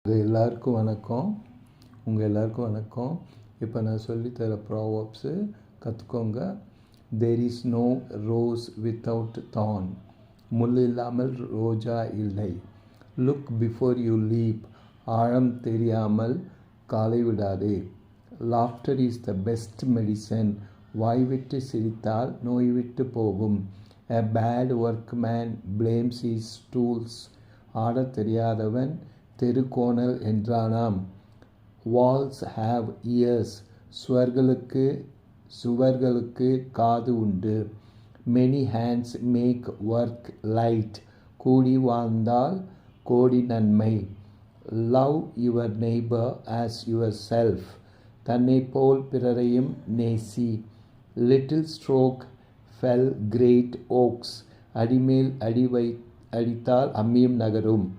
எல்லாருக்கும் வணக்கம். எல்லாருக்கும் வணக்கம். இப்போ நான் சொல்லித்தர ப்ராவர்ப்ஸு கற்றுக்கோங்க. There is no rose without thorn. முள் இல்லாமல் ரோஜா இல்லை. Look before you leap. ஆழம் தெரியாமல் காலை விடாதே. Laughter is the best medicine. வாய் விட்டு சிரித்தால் நோய் விட்டு போகும். A bad workman blames his tools. ஆடத் தெரியாதவன் தெருக்கோணல் என்றானாம். Walls have ears. சுவர்களுக்கு காது உண்டு. Many hands make work light. கூடி வாழ்ந்தால் கோடி நன்மை. Love your neighbor as yourself. தன்னை போல் பிறரையும் நேசி. Little stroke fell great oaks. அடிமேல் அடித்தால் அம்மியும் நகரும்.